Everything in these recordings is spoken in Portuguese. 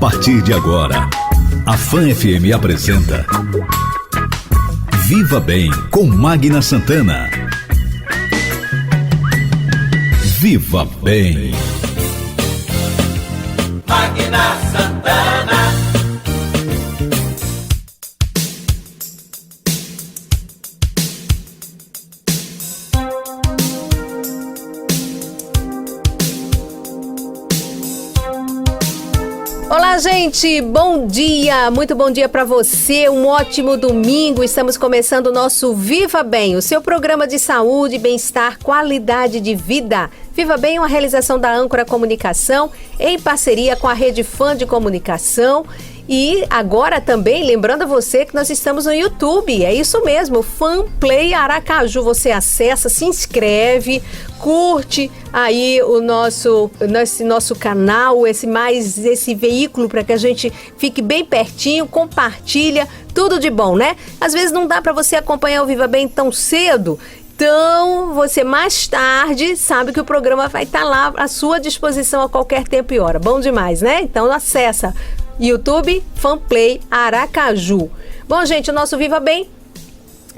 partir de agora, a Fã FM apresenta Viva Bem com Magna Santana. Viva Bem. Magna Santana. Olá, gente, bom dia, muito bom dia para você, um ótimo domingo. Estamos começando o nosso Viva Bem, o seu programa de saúde, bem-estar, qualidade de vida. Viva Bem é uma realização da Âncora Comunicação em parceria com a Rede Fã de Comunicação. E agora também, lembrando a você que nós estamos no YouTube, é isso mesmo, Fanplay Aracaju. Você acessa, se inscreve, curte aí esse nosso canal, esse veículo para que a gente fique bem pertinho, compartilha, tudo de bom, né? Às vezes não dá para você acompanhar o Viva Bem tão cedo, então você mais tarde sabe que o programa vai estar lá à sua disposição a qualquer tempo e hora. Bom demais, né? Então acessa YouTube, Fanplay Aracaju. Bom, gente, o nosso Viva Bem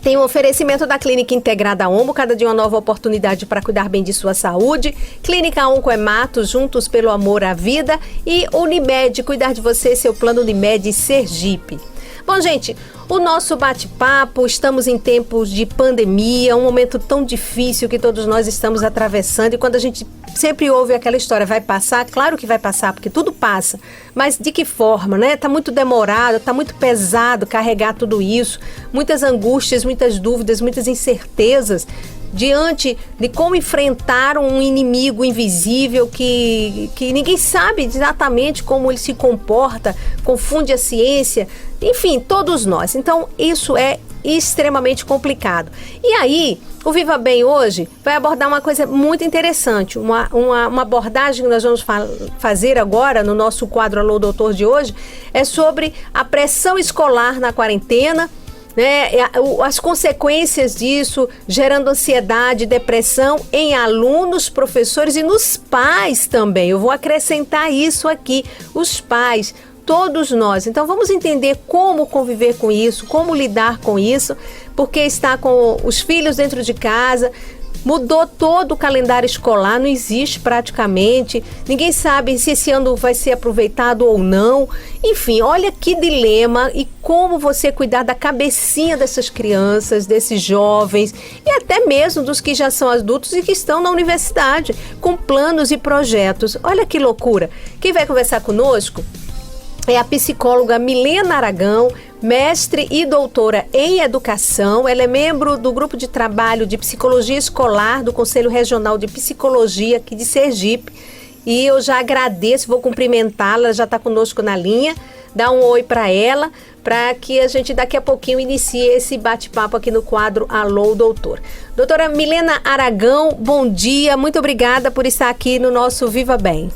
tem um oferecimento da Clínica Integrada Onco, cada dia uma nova oportunidade para cuidar bem de sua saúde. Clínica Oncoemato, juntos pelo amor à vida. E Unimed, cuidar de você, seu plano Unimed Sergipe. Bom, gente, o nosso bate-papo, estamos em tempos de pandemia, um momento tão difícil que todos nós estamos atravessando, e quando a gente sempre ouve aquela história, vai passar? Claro que vai passar, porque tudo passa, mas de que forma, né? Tá muito demorado, tá muito pesado carregar tudo isso, muitas angústias, muitas dúvidas, muitas incertezas, diante de como enfrentar um inimigo invisível que ninguém sabe exatamente como ele se comporta, confunde a ciência, enfim, todos nós. Então, isso é extremamente complicado. E aí, o Viva Bem hoje vai abordar uma coisa muito interessante, uma abordagem que nós vamos fazer agora no nosso quadro Alô Doutor de hoje, é sobre a pressão escolar na quarentena, né, as consequências disso, gerando ansiedade, depressão em alunos, professores e nos pais também. Eu vou acrescentar isso aqui, os pais, todos nós. Então vamos entender como conviver com isso, como lidar com isso, porque está com os filhos dentro de casa. Mudou todo o calendário escolar, não existe praticamente, ninguém sabe se esse ano vai ser aproveitado ou não. Enfim, olha que dilema e como você cuidar da cabecinha dessas crianças, desses jovens e até mesmo dos que já são adultos e que estão na universidade, com planos e projetos. Olha que loucura. Quem vai conversar conosco é a psicóloga Milena Aragão, mestre e doutora em educação. Ela é membro do grupo de trabalho de psicologia escolar do Conselho Regional de Psicologia aqui de Sergipe. E eu já agradeço, vou cumprimentá-la, ela já está conosco na linha. Dá um oi para ela, para que a gente daqui a pouquinho inicie esse bate-papo aqui no quadro Alô Doutor. Doutora Milena Aragão, bom dia, muito obrigada por estar aqui no nosso Viva Bem.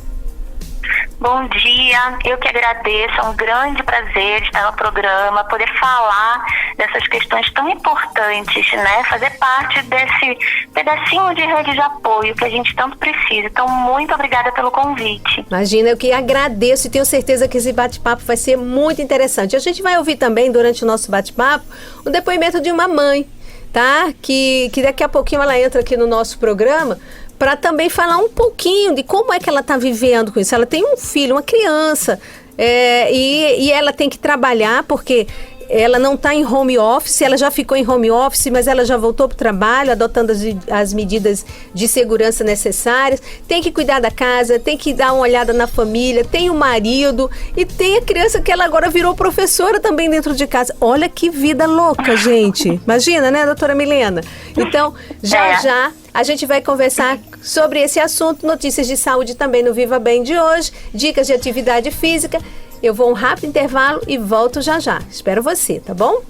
Bom dia, eu que agradeço, é um grande prazer estar no programa, poder falar dessas questões tão importantes, né? Fazer parte desse pedacinho de rede de apoio que a gente tanto precisa. Então, muito obrigada pelo convite. Imagina, eu que agradeço e tenho certeza que esse bate-papo vai ser muito interessante. A gente vai ouvir também, durante o nosso bate-papo, o depoimento de uma mãe, tá? Que daqui a pouquinho ela entra aqui no nosso programa, para também falar um pouquinho de como é que ela está vivendo com isso. Ela tem um filho, uma criança, e ela tem que trabalhar porque ela não está em home office, ela já ficou em home office, mas ela já voltou para o trabalho, adotando as medidas de segurança necessárias, tem que cuidar da casa, tem que dar uma olhada na família, tem o marido e tem a criança que ela agora virou professora também dentro de casa. Olha que vida louca, gente. Imagina, né, doutora Milena? Então, já a gente vai conversar sobre esse assunto, notícias de saúde também no Viva Bem de hoje, dicas de atividade física. Eu vou um rápido intervalo e volto já já. Espero você, tá bom?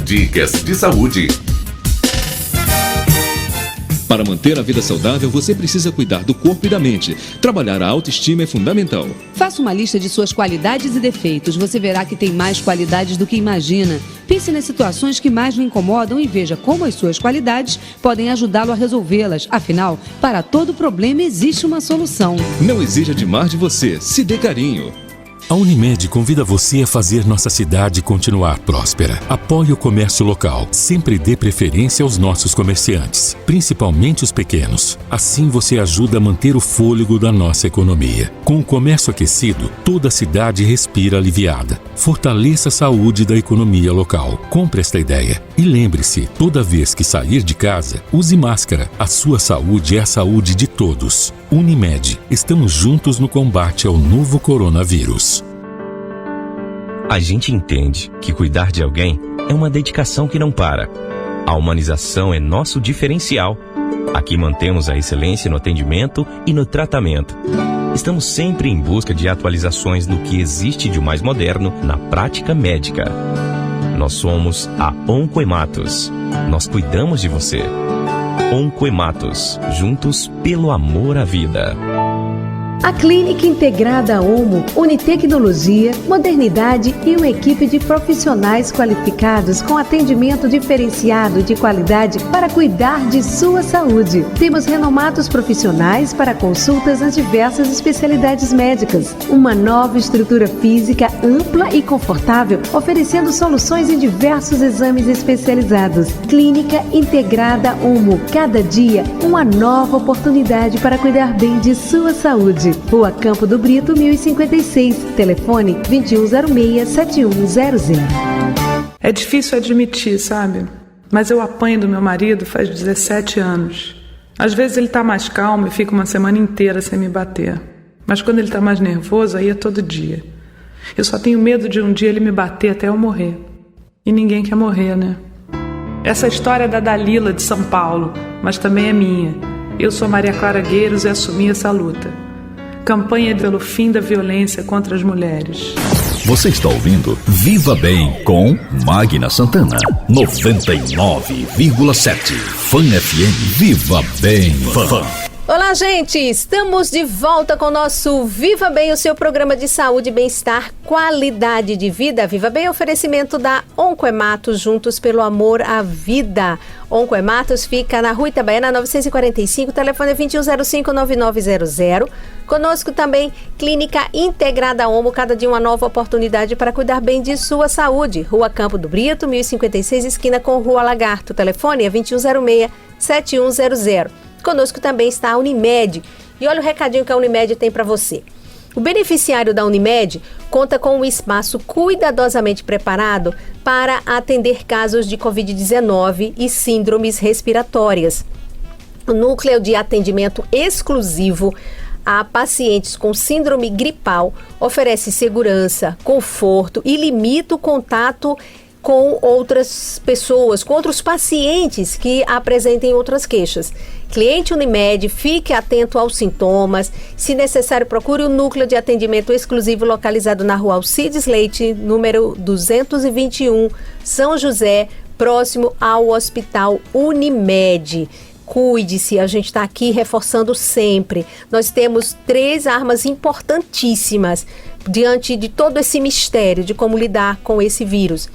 Dicas de saúde. Para manter a vida saudável, você precisa cuidar do corpo e da mente. Trabalhar a autoestima é fundamental. Faça uma lista de suas qualidades e defeitos. Você verá que tem mais qualidades do que imagina. Pense nas situações que mais o incomodam e veja como as suas qualidades podem ajudá-lo a resolvê-las. Afinal, para todo problema existe uma solução. Não exija demais de você. Se dê carinho. A Unimed convida você a fazer nossa cidade continuar próspera. Apoie o comércio local. Sempre dê preferência aos nossos comerciantes, principalmente os pequenos. Assim você ajuda a manter o fôlego da nossa economia. Com o comércio aquecido, toda a cidade respira aliviada. Fortaleça a saúde da economia local. Compre esta ideia. E lembre-se, toda vez que sair de casa, use máscara. A sua saúde é a saúde de todos. Unimed, estamos juntos no combate ao novo coronavírus. A gente entende que cuidar de alguém é uma dedicação que não para. A humanização é nosso diferencial. Aqui mantemos a excelência no atendimento e no tratamento. Estamos sempre em busca de atualizações no que existe de mais moderno na prática médica. Nós somos a Oncoematos. Nós cuidamos de você. Oncoematos, juntos pelo amor à vida. A Clínica Integrada Omo une tecnologia, modernidade e uma equipe de profissionais qualificados com atendimento diferenciado de qualidade para cuidar de sua saúde. Temos renomados profissionais para consultas nas diversas especialidades médicas. Uma nova estrutura física ampla e confortável, oferecendo soluções em diversos exames especializados. Clínica Integrada Omo. Cada dia, uma nova oportunidade para cuidar bem de sua saúde. Rua Campo do Brito, 1056. Telefone 2106-7100. É difícil admitir, sabe? Mas eu apanho do meu marido faz 17 anos. Às vezes ele tá mais calmo e fica uma semana inteira sem me bater. Mas quando ele tá mais nervoso, aí é todo dia. Eu só tenho medo de um dia ele me bater até eu morrer. E ninguém quer morrer, né? Essa história é da Dalila de São Paulo, mas também é minha. Eu sou Maria Clara Gueiros e assumi essa luta. Campanha pelo fim da violência contra as mulheres. Você está ouvindo Viva Bem com Magna Santana. 99,7 Fã FM. Viva Bem Fã. Olá, gente! Estamos de volta com o nosso Viva Bem, o seu programa de saúde, bem-estar, qualidade de vida. Viva Bem, oferecimento da Oncoematos, juntos pelo amor à vida. Oncoematos fica na Rua Itabaiana, 945, telefone 2105-9900. Conosco também, Clínica Integrada Omo, cada dia uma nova oportunidade para cuidar bem de sua saúde. Rua Campo do Brito, 1056, esquina com Rua Lagarto. Telefone é 2106-7100. Conosco também está a Unimed. E olha o recadinho que a Unimed tem para você. O beneficiário da Unimed conta com um espaço cuidadosamente preparado para atender casos de Covid-19 e síndromes respiratórias. O núcleo de atendimento exclusivo a pacientes com síndrome gripal oferece segurança, conforto e limita o contato com outras pessoas, com outros pacientes que apresentem outras queixas. Cliente Unimed, fique atento aos sintomas. Se necessário, procure o núcleo de atendimento exclusivo localizado na Rua Alcides Leite, número 221, São José, próximo ao Hospital Unimed. Cuide-se, a gente está aqui reforçando sempre. Nós temos 3 armas importantíssimas diante de todo esse mistério de como lidar com esse vírus.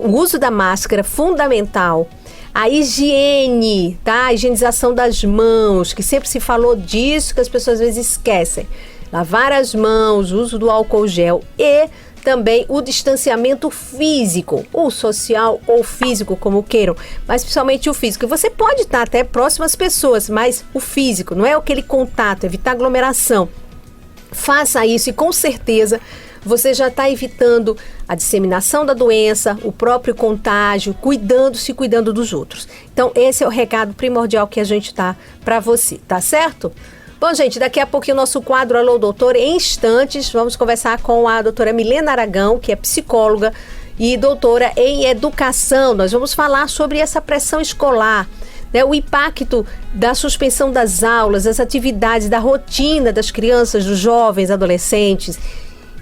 O uso da máscara, fundamental. A higiene, tá? A higienização das mãos, que sempre se falou disso, que as pessoas às vezes esquecem. Lavar as mãos, o uso do álcool gel e também o distanciamento físico, ou social ou físico, como queiram, mas principalmente o físico. E você pode estar até próximo às pessoas, mas o físico, não é aquele contato, evitar aglomeração. Faça isso e com certeza você já está evitando a disseminação da doença, o próprio contágio, cuidando dos outros. Então, esse é o recado primordial que a gente dá para você, tá certo? Bom, gente, daqui a pouquinho o nosso quadro Alô Doutor, em instantes, vamos conversar com a doutora Milena Aragão, que é psicóloga e doutora em educação. Nós vamos falar sobre essa pressão escolar, né, o impacto da suspensão das aulas, das atividades, da rotina das crianças, dos jovens, adolescentes.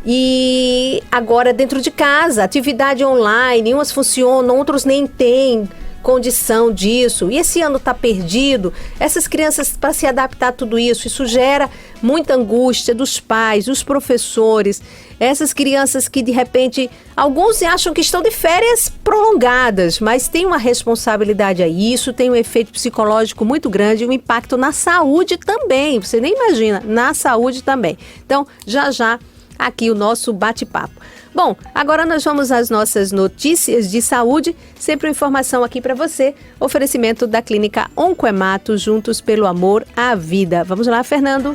E agora dentro de casa, atividade online, umas funcionam, outros nem têm. condição disso, e esse ano está perdido, essas crianças, para se adaptar a tudo isso gera muita angústia dos pais, dos professores, essas crianças que de repente, alguns acham que estão de férias prolongadas, mas tem uma responsabilidade aí, isso tem um efeito psicológico muito grande e um impacto na saúde também, você nem imagina, na saúde também. Então, já aqui o nosso bate-papo. Bom, agora nós vamos às nossas notícias de saúde, sempre uma informação aqui para você, oferecimento da Clínica Oncoemato, juntos pelo amor à vida. Vamos lá, Fernando.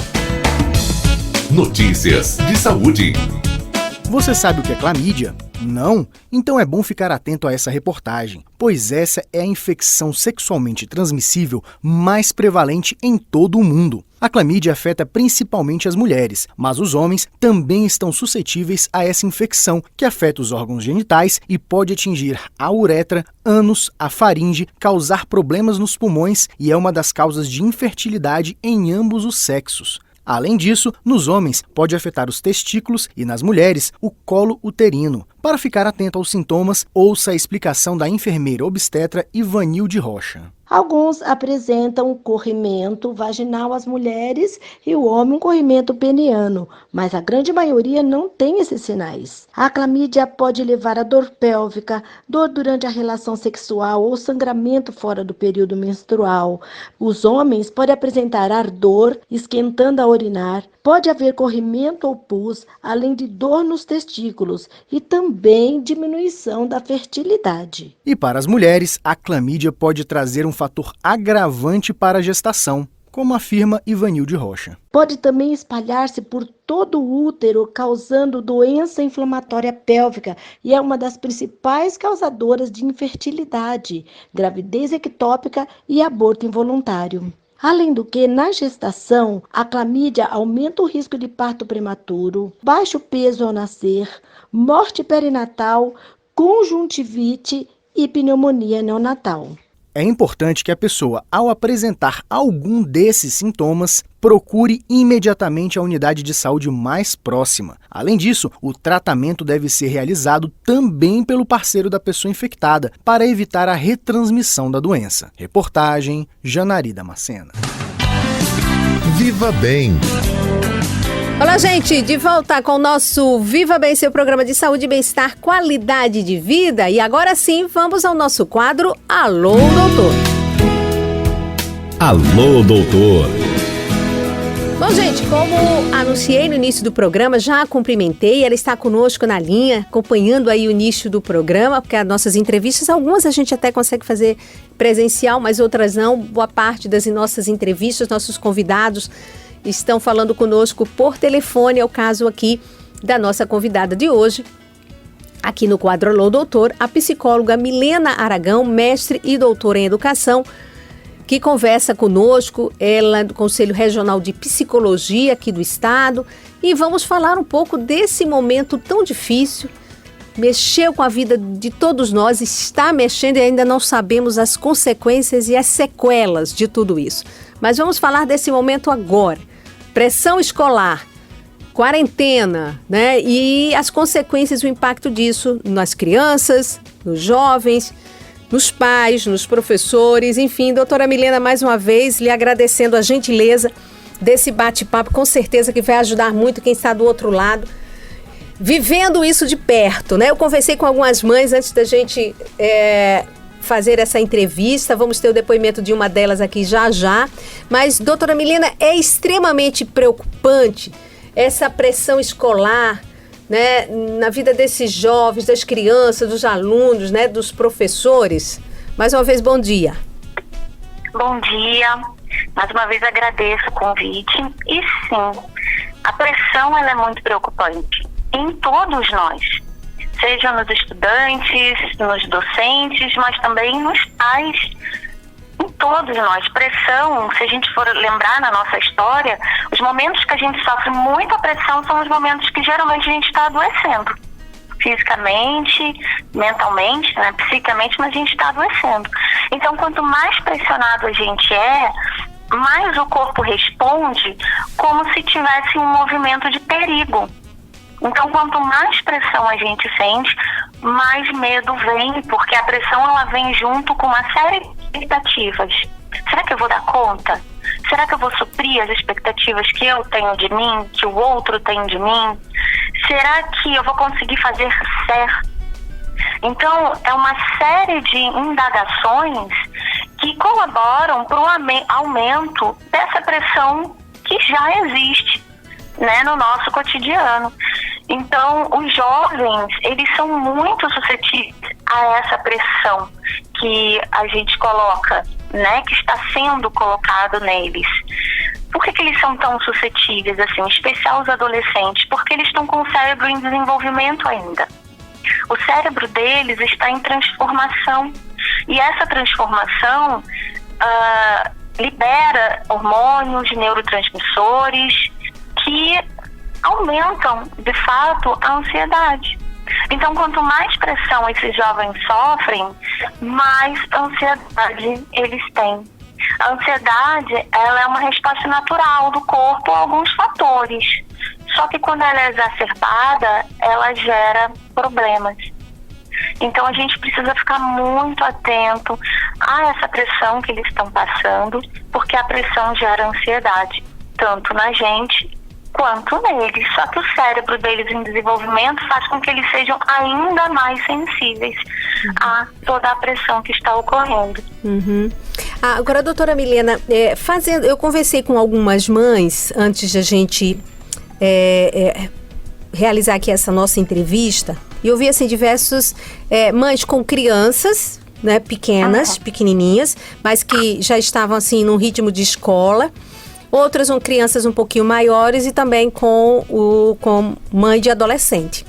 Notícias de saúde. Você sabe o que é clamídia? Não? Então é bom ficar atento a essa reportagem, pois essa é a infecção sexualmente transmissível mais prevalente em todo o mundo. A clamídia afeta principalmente as mulheres, mas os homens também estão suscetíveis a essa infecção, que afeta os órgãos genitais e pode atingir a uretra, ânus, a faringe, causar problemas nos pulmões e é uma das causas de infertilidade em ambos os sexos. Além disso, nos homens pode afetar os testículos e nas mulheres o colo uterino. Para ficar atento aos sintomas, ouça a explicação da enfermeira obstetra Ivanilde Rocha. Alguns apresentam corrimento vaginal às mulheres e o homem um corrimento peniano, mas a grande maioria não tem esses sinais. A clamídia pode levar a dor pélvica, dor durante a relação sexual ou sangramento fora do período menstrual. Os homens podem apresentar ardor, esquentando a urinar, pode haver corrimento ou pus, além de dor nos testículos e também diminuição da fertilidade. E para as mulheres, a clamídia pode trazer um fator agravante para a gestação, como afirma Ivanilde Rocha. Pode também espalhar-se por todo o útero, causando doença inflamatória pélvica e é uma das principais causadoras de infertilidade, gravidez ectópica e aborto involuntário. Além do que, na gestação, a clamídia aumenta o risco de parto prematuro, baixo peso ao nascer, morte perinatal, conjuntivite e pneumonia neonatal. É importante que a pessoa, ao apresentar algum desses sintomas, procure imediatamente a unidade de saúde mais próxima. Além disso, o tratamento deve ser realizado também pelo parceiro da pessoa infectada, para evitar a retransmissão da doença. Reportagem Janari Damascena. Viva Bem. Olá, gente, de volta com o nosso Viva Bem, seu programa de saúde e bem-estar, qualidade de vida. E agora sim, vamos ao nosso quadro Alô, Doutor. Alô, Doutor. Bom, gente, como anunciei no início do programa, já a cumprimentei, ela está conosco na linha, acompanhando aí o início do programa, porque as nossas entrevistas, algumas a gente até consegue fazer presencial, mas outras não. Boa parte das nossas entrevistas, nossos convidados estão falando conosco por telefone. É o caso aqui da nossa convidada de hoje, aqui no quadro Alô Doutor, a psicóloga Milena Aragão, mestre e doutora em educação, que conversa conosco, ela do Conselho Regional de Psicologia aqui do estado, e vamos falar um pouco desse momento tão difícil, mexeu com a vida de todos nós, está mexendo e ainda não sabemos as consequências e as sequelas de tudo isso. Mas vamos falar desse momento agora. Pressão escolar, quarentena, né? E as consequências, o impacto disso nas crianças, nos jovens, nos pais, nos professores, enfim. Doutora Milena, mais uma vez, lhe agradecendo a gentileza desse bate-papo, com certeza que vai ajudar muito quem está do outro lado, vivendo isso de perto, né? Eu conversei com algumas mães antes da gente fazer essa entrevista, vamos ter o depoimento de uma delas aqui já, mas, doutora Milena, é extremamente preocupante essa pressão escolar, né, na vida desses jovens, das crianças, dos alunos, né, dos professores. Mais uma vez, bom dia. Bom dia, mais uma vez agradeço o convite. E sim, a pressão ela é muito preocupante em todos nós, seja nos estudantes, nos docentes, mas também nos pais, em todos nós. Pressão, se a gente for lembrar na nossa história, os momentos que a gente sofre muita pressão são os momentos que geralmente a gente está adoecendo. Fisicamente, mentalmente, né, psicamente, mas a gente está adoecendo. Então, quanto mais pressionado a gente mais o corpo responde como se tivesse um movimento de perigo. Então, quanto mais pressão a gente sente, mais medo vem, porque a pressão ela vem junto com uma série de expectativas. Será que eu vou dar conta? Será que eu vou suprir as expectativas que eu tenho de mim, que o outro tem de mim? Será que eu vou conseguir fazer certo? Então, é uma série de indagações que colaboram para o aumento dessa pressão que já existe, né, no nosso cotidiano. Então, os jovens, eles são muito suscetíveis a essa pressão que a gente coloca, né, que está sendo colocado neles. Por que eles são tão suscetíveis, assim, em especial os adolescentes? Porque eles estão com o cérebro em desenvolvimento ainda. O cérebro deles está em transformação. E essa transformação libera hormônios, neurotransmissores que aumentam, de fato, a ansiedade. Então, quanto mais pressão esses jovens sofrem, mais ansiedade eles têm. A ansiedade, ela é uma resposta natural do corpo a alguns fatores. Só que quando ela é exacerbada, ela gera problemas. Então, a gente precisa ficar muito atento a essa pressão que eles estão passando, porque a pressão gera ansiedade, tanto na gente quanto neles. Só que o cérebro deles em desenvolvimento faz com que eles sejam ainda mais sensíveis a toda a pressão que está ocorrendo. Agora, doutora Milena, eu conversei com algumas mães antes de a gente realizar aqui essa nossa entrevista, e eu vi assim diversos mães com crianças, né, pequenas, pequenininhas, mas que já estavam assim num ritmo de escola. Outras com crianças um pouquinho maiores e também com mãe de adolescente.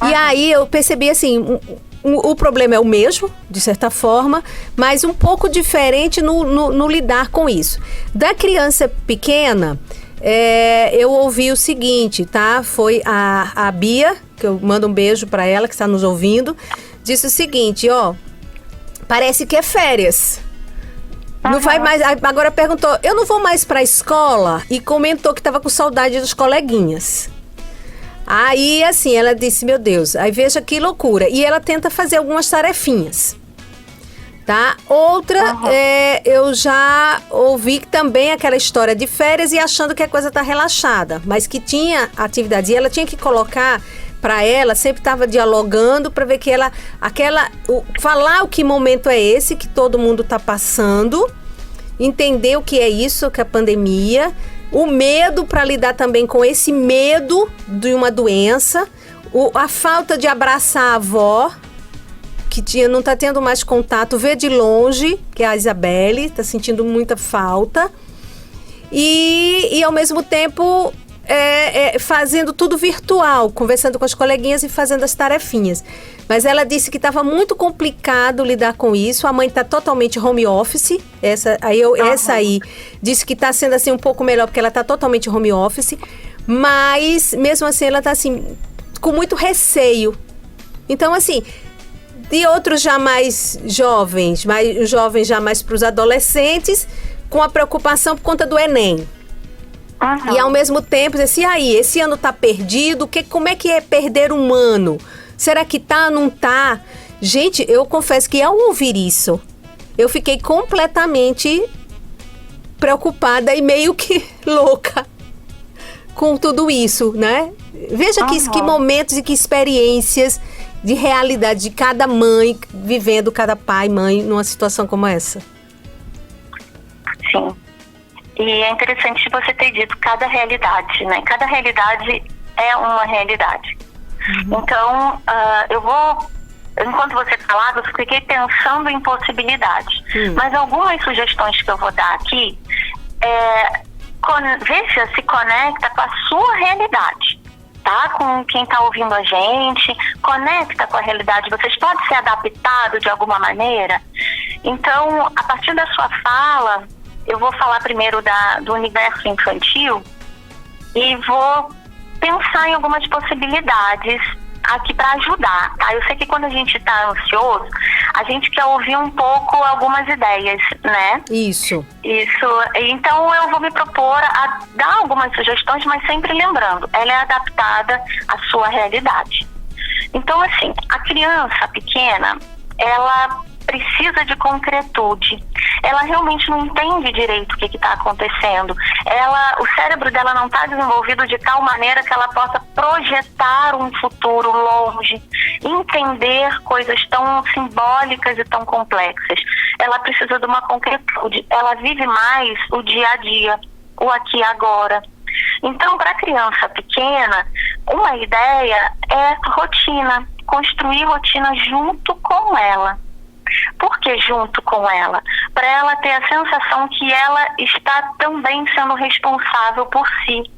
E aí eu percebi assim, o problema é o mesmo, de certa forma, mas um pouco diferente no lidar com isso. Da criança pequena, eu ouvi o seguinte, tá? Foi a Bia, que eu mando um beijo para ela, que está nos ouvindo, disse o seguinte, parece que é férias. Não vai mais, agora perguntou, eu não vou mais pra escola? E comentou que estava com saudade dos coleguinhas. Aí, assim, ela disse, meu Deus, aí veja que loucura. E ela tenta fazer algumas tarefinhas, tá? Outra, eu já ouvi também aquela história de férias e achando que a coisa tá relaxada, mas que tinha atividade. E ela tinha que colocar para ela, sempre estava dialogando para ver que ela, falar o que momento é esse que todo mundo está passando, entender o que é isso, que é a pandemia, o medo para lidar também com esse medo de uma doença, a falta de abraçar a avó, que não está tendo mais contato, ver de longe, que é a Isabelle, está sentindo muita falta, e ao mesmo tempo fazendo tudo virtual, conversando com as coleguinhas e fazendo as tarefinhas. Mas ela disse que estava muito complicado lidar com isso. A mãe está totalmente home office. Essa aí disse que está sendo assim um pouco melhor, porque ela está totalmente home office. Mas mesmo assim ela está assim com muito receio. Então assim, de outros já mais jovens já mais para os adolescentes, com a preocupação por conta do Enem. E ao mesmo tempo, assim, esse ano tá perdido, como é que é perder um ano? Será que tá, não tá? Gente, eu confesso que ao ouvir isso, eu fiquei completamente preocupada e meio que louca com tudo isso, né? Veja que momentos e que experiências de realidade de cada mãe vivendo, cada pai, mãe, numa situação como essa. Sim. E é interessante você ter dito cada realidade, né? Cada realidade é uma realidade. Então, enquanto você falava, eu fiquei pensando em possibilidades. Mas algumas sugestões que eu vou dar aqui, veja se conecta com a sua realidade, tá? Com quem está ouvindo a gente, conecta com a realidade. Vocês podem ser adaptados de alguma maneira? Então, a partir da sua fala, eu vou falar primeiro do universo infantil e vou pensar em algumas possibilidades aqui para ajudar, tá? Eu sei que quando a gente está ansioso, a gente quer ouvir um pouco algumas ideias, né? Isso. Então eu vou me propor a dar algumas sugestões, mas sempre lembrando, ela é adaptada à sua realidade. Então, assim, a criança pequena, ela precisa de concretude. Ela realmente não entende direito o que está acontecendo. O cérebro dela não está desenvolvido de tal maneira que ela possa projetar um futuro longe, entender coisas tão simbólicas e tão complexas. Ela precisa de uma concretude. Ela vive mais o dia a dia, o aqui e agora. Então, para a criança pequena, uma ideia é rotina, construir rotina junto com ela. Por que junto com ela? Para ela ter a sensação que ela está também sendo responsável por si.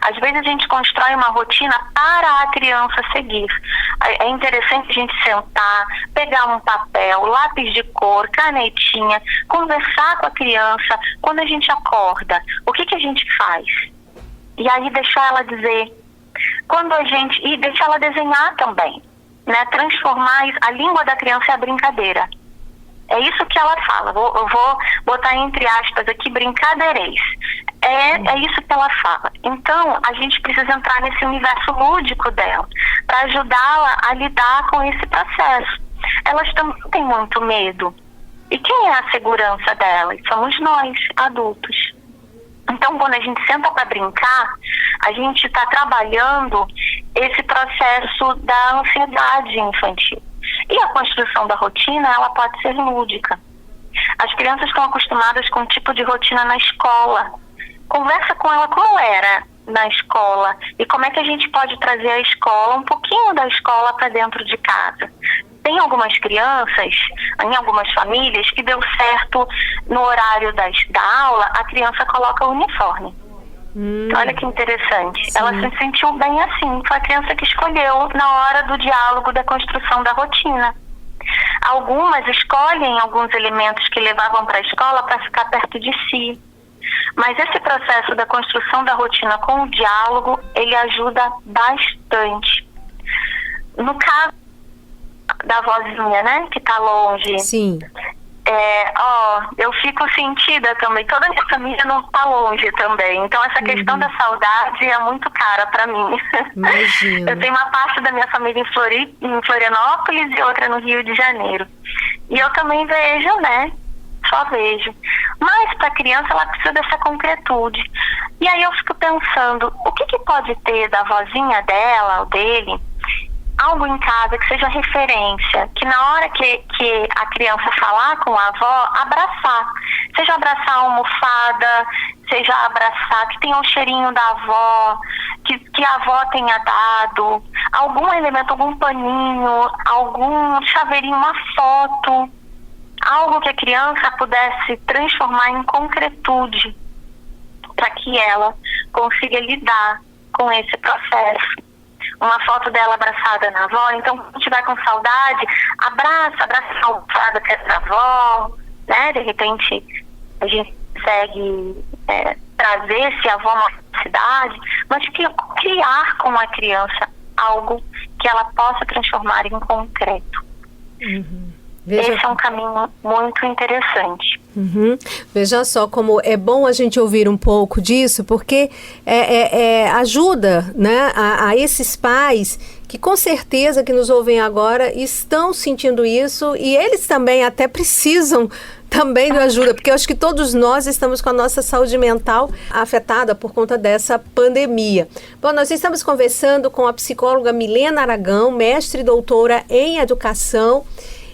Às vezes a gente constrói uma rotina para a criança seguir. É interessante a gente sentar, pegar um papel, lápis de cor, canetinha, conversar com a criança. Quando a gente acorda, o que a gente faz? E aí deixar ela dizer. E deixar ela desenhar também. Né? Transformar a língua da criança é a brincadeira. É isso que ela fala. Eu vou botar entre aspas aqui, brincadeireis. É isso que ela fala. Então, a gente precisa entrar nesse universo lúdico dela para ajudá-la a lidar com esse processo. Elas também têm muito medo. E quem é a segurança delas? Somos nós, adultos. Então, quando a gente senta para brincar, a gente está trabalhando esse processo da ansiedade infantil. E a construção da rotina, ela pode ser lúdica. As crianças estão acostumadas com um tipo de rotina na escola. Conversa com ela como era na escola e como é que a gente pode trazer a escola, um pouquinho da escola para dentro de casa. Tem algumas crianças, em algumas famílias, que deu certo no horário da aula, a criança coloca o uniforme. Olha que interessante. Sim. Ela se sentiu bem assim. Foi a criança que escolheu na hora do diálogo da construção da rotina. Algumas escolhem alguns elementos que levavam para a escola para ficar perto de si. Mas esse processo da construção da rotina com o diálogo, ele ajuda bastante. No caso da vozinha, né, que está longe. Sim. Eu fico sentida também. Toda a minha família não está longe também. Então, essa questão da saudade é muito cara para mim. Imagina. Eu tenho uma parte da minha família em Florianópolis e outra no Rio de Janeiro. E eu também vejo, né? Só vejo. Mas para a criança, ela precisa dessa concretude. E aí eu fico pensando, o que pode ter da vozinha dela ou dele, algo em casa que seja referência, que na hora que a criança falar com a avó, abraçar. Seja abraçar a almofada, seja abraçar, que tenha um cheirinho da avó, que a avó tenha dado, algum elemento, algum paninho, algum chaveirinho, uma foto, algo que a criança pudesse transformar em concretude, para que ela consiga lidar com esse processo. Uma foto dela abraçada na avó, então quando estiver com saudade, abraça a almofada que é da avó, né? De repente a gente consegue trazer esse avô uma cidade, mas criar com a criança algo que ela possa transformar em concreto. Esse é um caminho muito interessante. Veja só como é bom a gente ouvir um pouco disso, porque ajuda, né, a esses pais que com certeza que nos ouvem agora estão sentindo isso e eles também até precisam também de ajuda, porque eu acho que todos nós estamos com a nossa saúde mental afetada por conta dessa pandemia. Bom, nós estamos conversando com a psicóloga Milena Aragão, mestre e doutora em educação.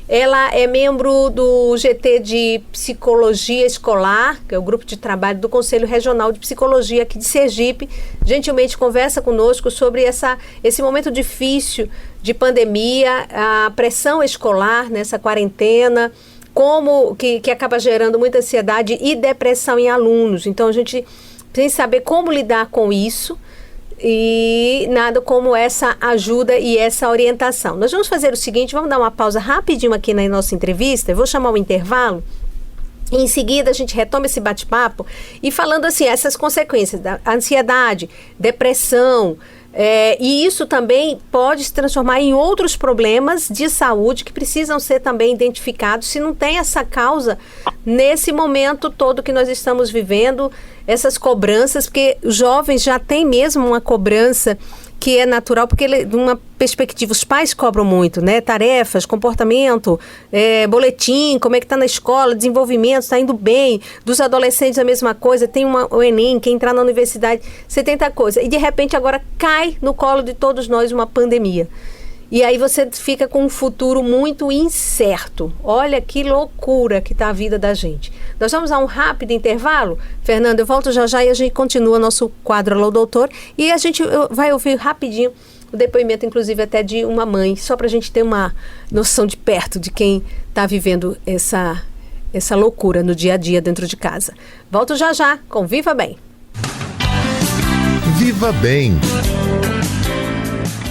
Ela é membro do GT de Psicologia Escolar, que é o grupo de trabalho do Conselho Regional de Psicologia aqui de Sergipe. Gentilmente conversa conosco sobre esse momento difícil de pandemia, a pressão escolar nessa quarentena, como que acaba gerando muita ansiedade e depressão em alunos. Então a gente tem que saber como lidar com isso. E nada como essa ajuda e essa orientação. Nós vamos fazer o seguinte, vamos dar uma pausa rapidinho aqui na nossa entrevista, eu vou chamar um intervalo e em seguida a gente retoma esse bate-papo e falando assim, essas consequências da ansiedade, depressão, e isso também pode se transformar em outros problemas de saúde que precisam ser também identificados se não tem essa causa nesse momento todo que nós estamos vivendo, essas cobranças, porque os jovens já têm mesmo uma cobrança que é natural, porque ele, de uma perspectiva, os pais cobram muito, né? Tarefas, comportamento, boletim, como é que tá na escola, desenvolvimento, está indo bem. Dos adolescentes a mesma coisa, tem o Enem, quem entrar na universidade, 70 coisas. E de repente agora cai no colo de todos nós uma pandemia. E aí você fica com um futuro muito incerto. Olha que loucura que está a vida da gente. Nós vamos a um rápido intervalo. Fernando, eu volto já e a gente continua nosso quadro Alô Doutor. E a gente vai ouvir rapidinho o depoimento, inclusive até de uma mãe, só para a gente ter uma noção de perto de quem está vivendo essa loucura no dia a dia dentro de casa. Volto já com Viva Bem. Viva Bem.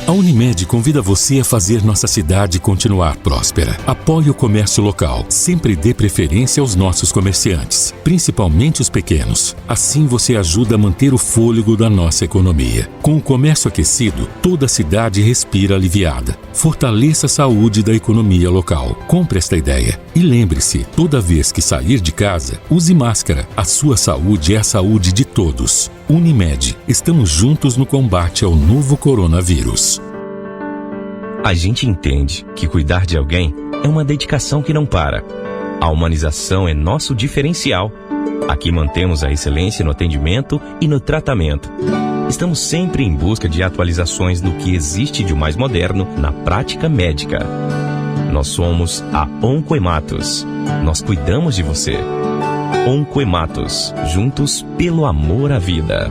A Unimed convida você a fazer nossa cidade continuar próspera. Apoie o comércio local. Sempre dê preferência aos nossos comerciantes, principalmente os pequenos. Assim você ajuda a manter o fôlego da nossa economia. Com o comércio aquecido, toda a cidade respira aliviada. Fortaleça a saúde da economia local. Compre esta ideia. E lembre-se, toda vez que sair de casa, use máscara. A sua saúde é a saúde de todos. Unimed, estamos juntos no combate ao novo coronavírus. A gente entende que cuidar de alguém é uma dedicação que não para. A humanização é nosso diferencial. Aqui mantemos a excelência no atendimento e no tratamento. Estamos sempre em busca de atualizações no que existe de mais moderno na prática médica. Nós somos a Oncoematos. Nós cuidamos de você. Oncoematos, juntos pelo amor à vida.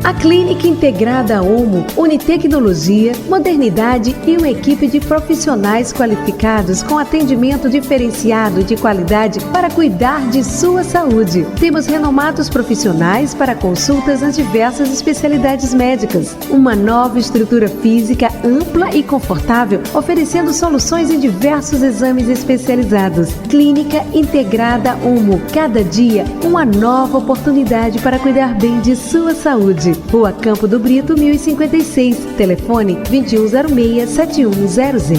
A Clínica Integrada Omo une tecnologia, modernidade e uma equipe de profissionais qualificados com atendimento diferenciado de qualidade para cuidar de sua saúde. Temos renomados profissionais para consultas nas diversas especialidades médicas. Uma nova estrutura física ampla e confortável, oferecendo soluções em diversos exames especializados. Clínica Integrada Omo. Cada dia, uma nova oportunidade para cuidar bem de sua saúde. Rua Campo do Brito, 1056. Telefone 2106-7100.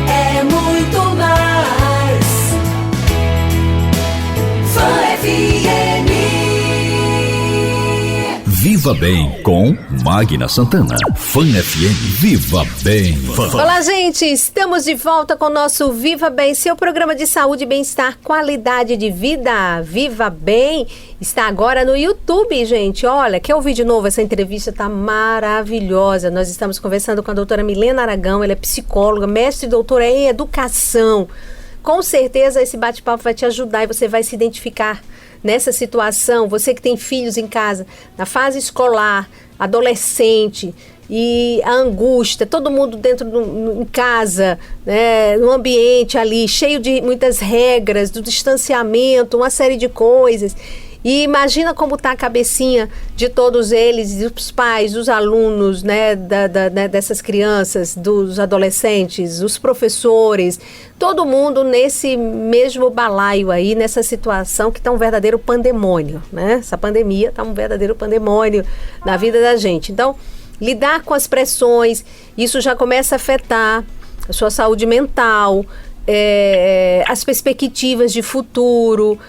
É muito mais. Fã FM. Viva Bem com Magna Santana. Fã FM. Viva Bem. Olá, gente. Estamos de volta com o nosso Viva Bem, seu programa de saúde, bem-estar, qualidade de vida. Viva Bem está agora no YouTube, gente. Olha, quer ouvir de novo? Essa entrevista está maravilhosa. Nós estamos conversando com a doutora Milena Aragão. Ela é psicóloga, mestre e doutora em educação. Com certeza esse bate-papo vai te ajudar e você vai se identificar nessa situação. Você que tem filhos em casa, na fase escolar, adolescente, e a angústia, todo mundo em casa, né, no ambiente ali, cheio de muitas regras, do distanciamento, uma série de coisas. E imagina como está a cabecinha de todos eles, dos pais, dos alunos, né, dessas crianças, dos adolescentes, os professores, todo mundo nesse mesmo balaio aí, nessa situação que está um verdadeiro pandemônio, né? Essa pandemia está um verdadeiro pandemônio na vida da gente. Então, lidar com as pressões, isso já começa a afetar a sua saúde mental, as perspectivas de futuro.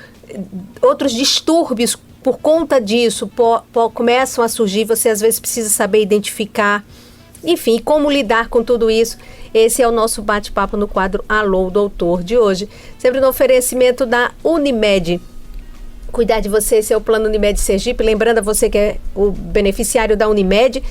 Outros distúrbios por conta disso começam a surgir. Você às vezes precisa saber identificar, enfim, como lidar com tudo isso. Esse é o nosso bate-papo no quadro Alô Doutor de hoje, sempre no oferecimento da Unimed. Cuidar de você, esse é o Plano Unimed Sergipe. Lembrando a você que é o beneficiário da Unimed,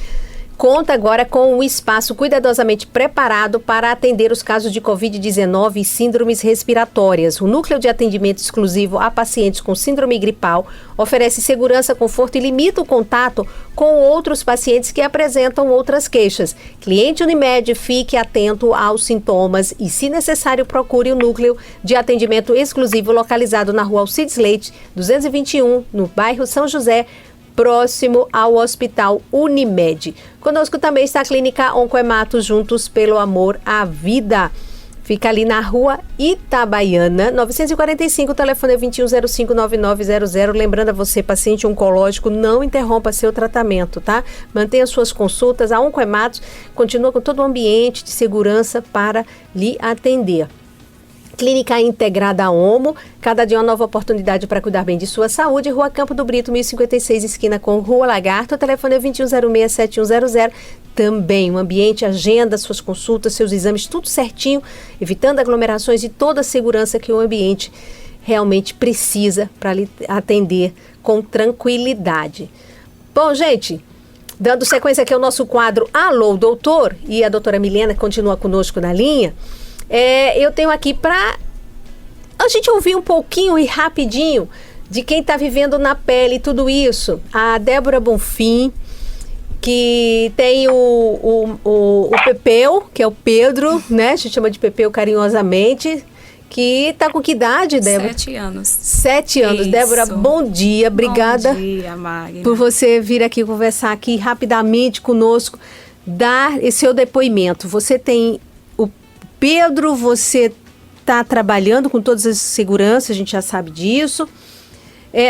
conta agora com um espaço cuidadosamente preparado para atender os casos de Covid-19 e síndromes respiratórias. O Núcleo de Atendimento Exclusivo a Pacientes com Síndrome Gripal oferece segurança, conforto e limita o contato com outros pacientes que apresentam outras queixas. Cliente Unimed, fique atento aos sintomas e, se necessário, procure o Núcleo de Atendimento Exclusivo localizado na Rua Alcides Leite, 221, no bairro São José, próximo ao Hospital Unimed. Conosco também está a Clínica Oncoematos, juntos pelo amor à vida. Fica ali na Rua Itabaiana, 945, o telefone é 2105-9900. Lembrando a você, paciente oncológico, não interrompa seu tratamento, tá? Mantenha suas consultas. A Oncoematos continua com todo o ambiente de segurança para lhe atender. Clínica Integrada Omo, cada dia uma nova oportunidade para cuidar bem de sua saúde. Rua Campo do Brito, 1056, esquina com Rua Lagarto. O telefone é 2106-7100. Também um ambiente, agenda, suas consultas, seus exames, tudo certinho, evitando aglomerações e toda a segurança que o ambiente realmente precisa para lhe atender com tranquilidade. Bom, gente, dando sequência aqui ao nosso quadro Alô, Doutor, e a doutora Milena continua conosco na linha, eu tenho aqui para a gente ouvir um pouquinho e rapidinho de quem está vivendo na pele tudo isso. A Débora Bonfim, que tem o Pepeu, que é o Pedro, né? A gente chama de Pepeu carinhosamente, que está com que idade, Débora? 7 anos. 7 anos. Isso. Débora, bom dia. Obrigada. Bom dia, Magna. Por você vir aqui conversar aqui rapidamente conosco, dar esse seu depoimento. Você tem o Pedro, você está trabalhando com todas as seguranças, a gente já sabe disso.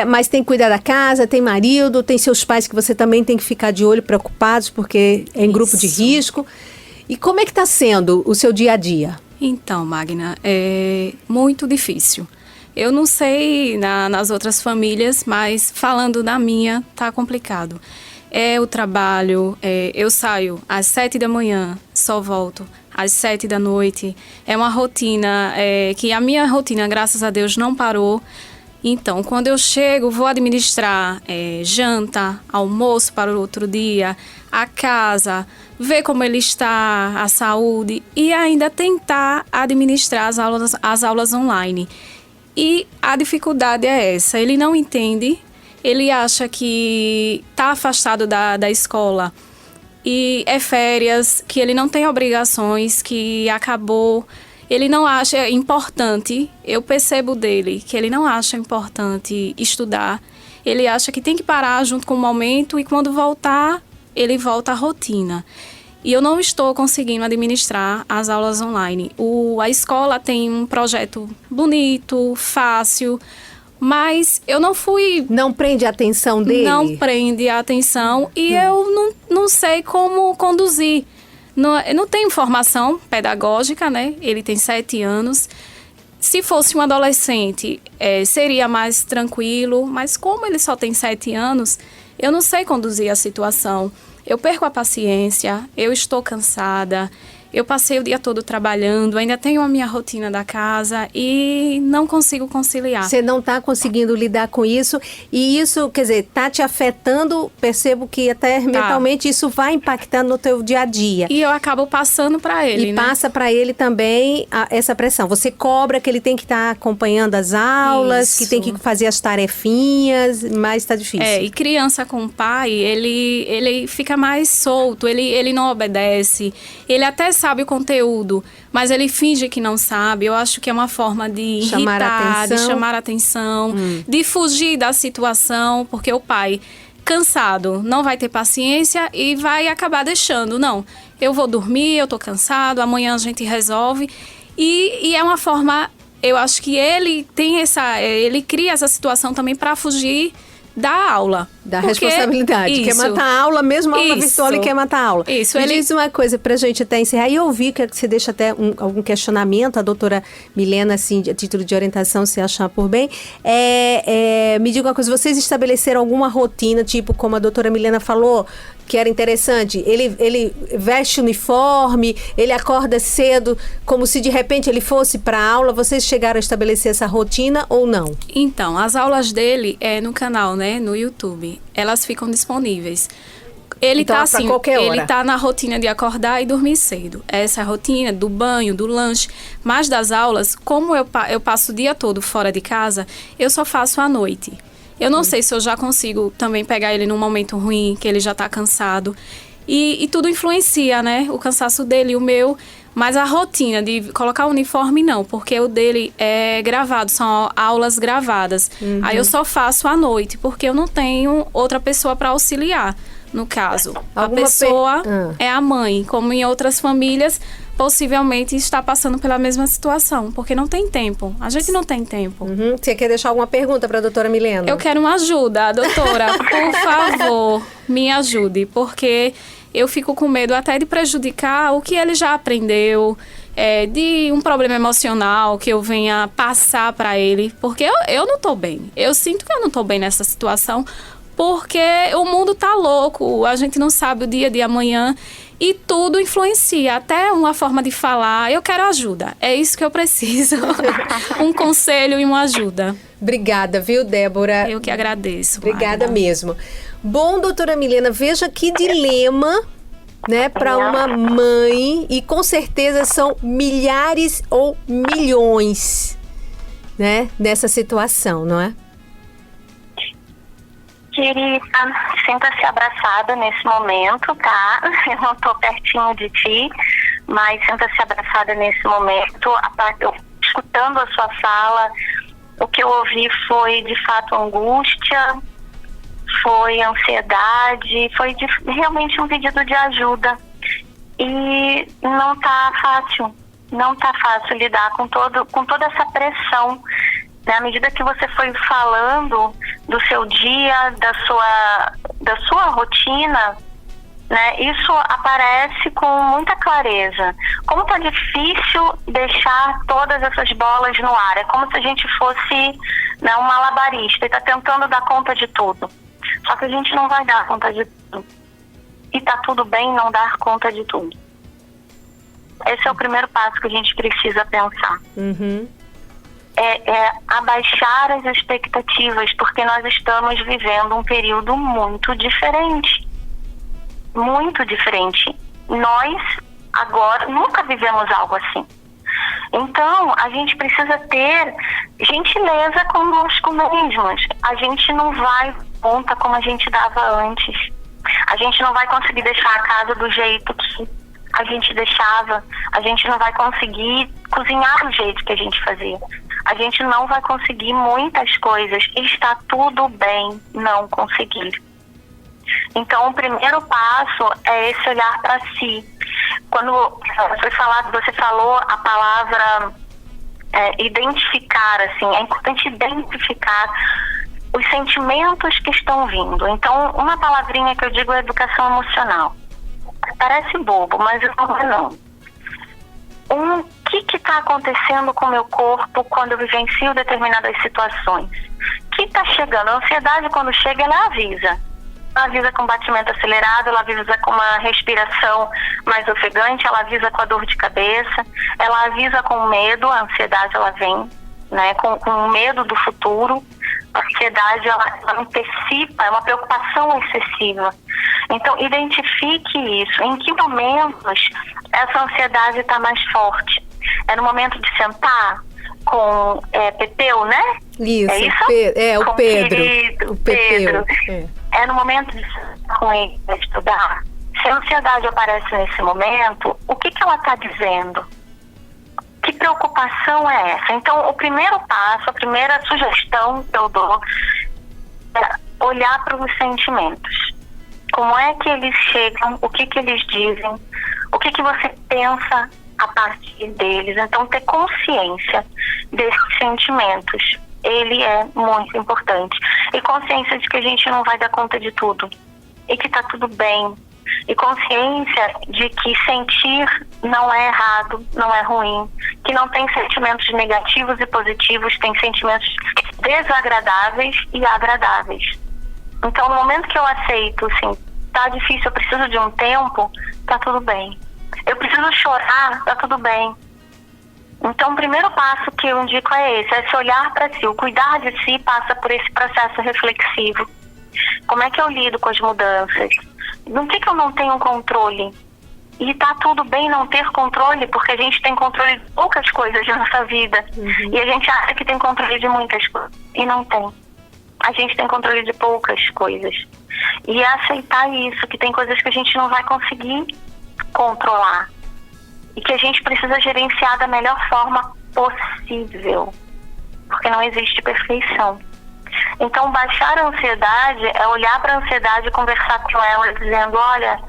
Mas tem que cuidar da casa, tem marido, tem seus pais que você também tem que ficar de olho, preocupados, porque é em grupo de risco. E como é que está sendo o seu dia a dia? Então, Magna, é muito difícil. Eu não sei nas outras famílias, mas falando da minha, tá complicado. O trabalho, eu saio às 7 da manhã, só volto às 7 da noite. É uma rotina, que a minha rotina, graças a Deus, não parou. Então, quando eu chego, vou administrar janta, almoço para o outro dia, a casa, ver como ele está, a saúde e ainda tentar administrar as aulas online. E a dificuldade é essa, ele não entende, ele acha que está afastado da escola e é férias, que ele não tem obrigações, que acabou... Ele não acha importante, eu percebo dele, que ele não acha importante estudar. Ele acha que tem que parar junto com o momento e quando voltar, ele volta à rotina. E eu não estou conseguindo administrar as aulas online. A escola tem um projeto bonito, fácil, mas eu não fui... Não prende a atenção dele? Não prende a atenção e eu não sei como conduzir. Não tenho formação pedagógica, né? Ele tem 7 anos. Se fosse um adolescente, seria mais tranquilo. Mas como ele só tem 7 anos, eu não sei conduzir a situação. Eu perco a paciência, eu estou cansada. Eu passei o dia todo trabalhando, ainda tenho a minha rotina da casa e não consigo conciliar. Você não está conseguindo lidar com isso e isso, quer dizer, está te afetando, percebo que até mentalmente isso vai impactando no teu dia a dia. E eu acabo passando para ele, né? E passa para ele também essa pressão. Você cobra que ele tem que estar acompanhando as aulas, isso, que tem que fazer as tarefinhas, mas está difícil. E criança com pai, ele fica mais solto, ele não obedece, ele até sabe o conteúdo, mas ele finge que não sabe. Eu acho que é uma forma de irritar, de chamar a atenção, de fugir da situação, porque o pai, cansado, não vai ter paciência e vai acabar deixando. Não, eu vou dormir, eu tô cansado, amanhã a gente resolve. E é uma forma, eu acho que ele cria essa situação também para fugir da aula. Da responsabilidade. Quer matar a aula, mesmo a aula virtual, ele quer matar a aula. Isso. Me diz uma coisa pra gente até encerrar. E eu ouvi que você deixa até algum questionamento, a doutora Milena, assim, a título de orientação, se achar por bem. Me diga uma coisa, vocês estabeleceram alguma rotina, tipo, como a doutora Milena falou, que era interessante, ele veste uniforme, ele acorda cedo, como se de repente ele fosse para a aula. Vocês chegaram a estabelecer essa rotina ou não? Então, as aulas dele no canal, né, no YouTube, elas ficam disponíveis. Ele então, tá assim, ele tá na rotina de acordar e dormir cedo. Essa é a rotina do banho, do lanche. Mas das aulas, como eu passo o dia todo fora de casa, eu só faço à noite. Eu não sei se eu já consigo também pegar ele num momento ruim, que ele já tá cansado. E tudo influencia, né? O cansaço dele e o meu. Mas a rotina de colocar o uniforme, não. Porque o dele é gravado, são aulas gravadas. Aí eu só faço à noite, porque eu não tenho outra pessoa para auxiliar, no caso. A pessoa é a mãe. Como em outras famílias, possivelmente está passando pela mesma situação, porque não tem tempo. A gente não tem tempo. Você quer deixar alguma pergunta para a doutora Milena? Eu quero uma ajuda, doutora. Por favor, me ajude, porque eu fico com medo até de prejudicar o que ele já aprendeu, de um problema emocional que eu venha passar para ele, porque eu não tô bem. Eu sinto que eu não tô bem nessa situação, porque o mundo tá louco, a gente não sabe o dia de amanhã e tudo influencia, até uma forma de falar. Eu quero ajuda, é isso que eu preciso, um conselho e uma ajuda. Obrigada, viu, Débora? Eu que agradeço. Obrigada Magda. mesmo. Bom, doutora Milena, veja que dilema, né, para uma mãe, e com certeza são milhares ou milhões, né, nessa situação, não é? Querida, sinta-se abraçada nesse momento, tá? Eu não tô pertinho de ti, mas sinta-se abraçada nesse momento. Eu, escutando a sua fala, o que eu ouvi foi, de fato, angústia, foi ansiedade, foi realmente um pedido de ajuda. E não tá fácil lidar com toda essa pressão. À medida que você foi falando do seu dia, da sua rotina, né, isso aparece com muita clareza. Como tá difícil deixar todas essas bolas no ar. É como se a gente fosse, né, um malabarista e tá tentando dar conta de tudo. Só que a gente não vai dar conta de tudo. E tá tudo bem não dar conta de tudo. Esse é o primeiro passo que a gente precisa pensar. É abaixar as expectativas, porque nós estamos vivendo um período muito diferente. Muito diferente. Nós, agora, nunca vivemos algo assim. Então, a gente precisa ter gentileza conosco mesmos. A gente não vai conta como a gente dava antes. A gente não vai conseguir deixar a casa do jeito que a gente deixava. A gente não vai conseguir cozinhar do jeito que a gente fazia. A gente não vai conseguir muitas coisas. E está tudo bem não conseguir. Então, o primeiro passo é esse olhar para si. Quando você falou a palavra identificar, assim, é importante identificar os sentimentos que estão vindo. Então, uma palavrinha que eu digo é educação emocional. Parece bobo, mas não é não. O que está acontecendo com o meu corpo quando eu vivencio determinadas situações? O que está chegando? A ansiedade, quando chega, ela avisa. Ela avisa com batimento acelerado, ela avisa com uma respiração mais ofegante, ela avisa com a dor de cabeça, ela avisa com medo, a ansiedade ela vem, né, com medo do futuro. A ansiedade ela antecipa, é uma preocupação excessiva. Então, identifique isso. Em que momentos essa ansiedade está mais forte? É no momento de sentar com Pepeu, né? Isso, é isso? O Pedro. O Pedro. É no momento de sentar com ele para estudar. Se a ansiedade aparece nesse momento, o que ela está dizendo? Que preocupação é essa? Então, o primeiro passo, a primeira sugestão que eu dou é olhar para os sentimentos. Como é que eles chegam? O que eles dizem? O que você pensa a partir deles? Então, ter consciência desses sentimentos. Ele é muito importante. E consciência de que a gente não vai dar conta de tudo. E que está tudo bem. E consciência de que sentir não é errado, não é ruim. Que não tem sentimentos negativos e positivos, tem sentimentos desagradáveis e agradáveis. Então, no momento que eu aceito, assim, tá difícil, eu preciso de um tempo, tá tudo bem. Eu preciso chorar, tá tudo bem. Então, o primeiro passo que eu indico é esse, é se olhar para si. O cuidar de si passa por esse processo reflexivo. Como é que eu lido com as mudanças? No que eu não tenho controle? E tá tudo bem não ter controle, porque a gente tem controle de poucas coisas na nossa vida. E a gente acha que tem controle de muitas coisas. E não tem. A gente tem controle de poucas coisas. E é aceitar isso, que tem coisas que a gente não vai conseguir controlar. E que a gente precisa gerenciar da melhor forma possível. Porque não existe perfeição. Então, baixar a ansiedade é olhar para a ansiedade e conversar com ela, dizendo, olha,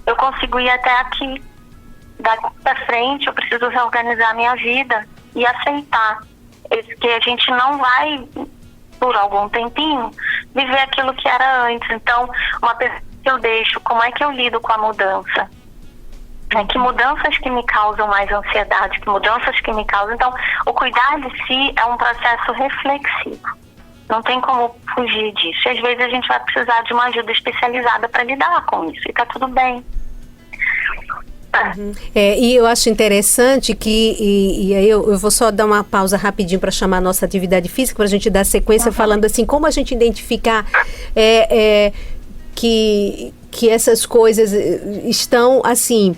eu consigo ir até aqui. Daqui para frente, eu preciso reorganizar a minha vida e aceitar que a gente não vai, por algum tempinho, viver aquilo que era antes. Então, uma pergunta que eu deixo, como é que eu lido com a mudança? Que mudanças que me causam mais ansiedade, que mudanças que me causam. Então, o cuidar de si é um processo reflexivo. Não tem como fugir disso. E às vezes a gente vai precisar de uma ajuda especializada para lidar com isso. E tá tudo bem. E eu acho interessante que, e aí eu vou só dar uma pausa rapidinho para chamar a nossa atividade física, para a gente dar sequência, falando assim, como a gente identificar que essas coisas estão, assim,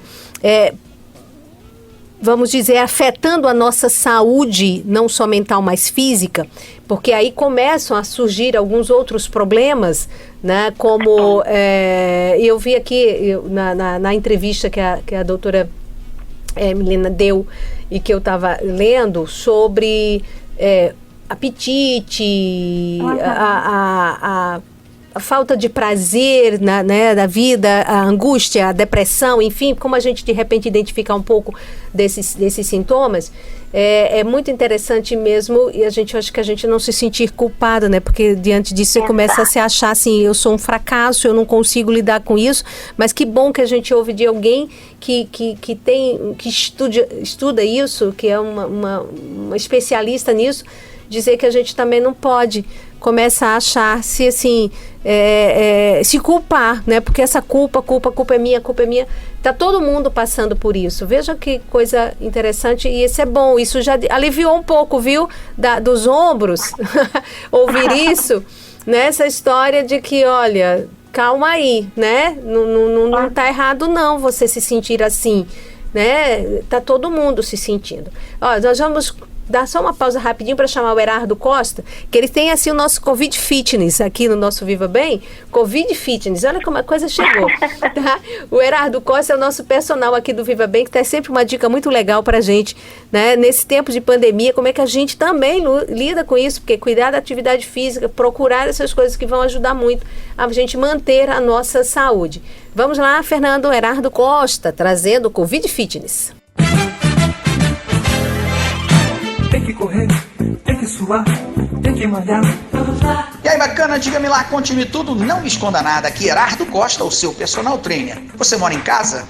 vamos dizer, afetando a nossa saúde, não só mental, mas física, porque aí começam a surgir alguns outros problemas, né, como eu vi aqui na entrevista que a doutora Milena deu e que eu estava lendo sobre apetite, a falta de prazer da vida, a angústia, a depressão, enfim, como a gente de repente identificar um pouco desses sintomas, é muito interessante mesmo, e acho que a gente não se sentir culpada, né? Porque diante disso você começa a se achar assim, eu sou um fracasso, eu não consigo lidar com isso, mas que bom que a gente ouve de alguém que estuda isso, que é uma especialista nisso, dizer que a gente também não pode começar a achar-se assim, se culpar, né? Porque essa culpa é minha, tá todo mundo passando por isso. Veja que coisa interessante, e isso é bom, isso já aliviou um pouco, viu? Dos ombros, ouvir isso, né? Essa história de que, olha, calma aí, né? Não tá errado não você se sentir assim, né? Tá todo mundo se sentindo. Ó, nós vamos dar só uma pausa rapidinho para chamar o Erardo Costa, que ele tem assim o nosso Covid Fitness aqui no nosso Viva Bem. Covid Fitness, olha como a coisa chegou, tá? O Erardo Costa é o nosso personal aqui do Viva Bem, que tá sempre uma dica muito legal pra gente, né? Nesse tempo de pandemia, como é que a gente também lida com isso, porque cuidar da atividade física, procurar essas coisas que vão ajudar muito a gente manter a nossa saúde. Vamos lá, Fernando. Erardo Costa, trazendo o Covid Fitness. Tem que correr, tem que suar, tem que malhar. E aí, bacana, diga-me lá, conte-me tudo, não me esconda nada. Aqui, Erardo Costa, o seu personal trainer. Você mora em casa?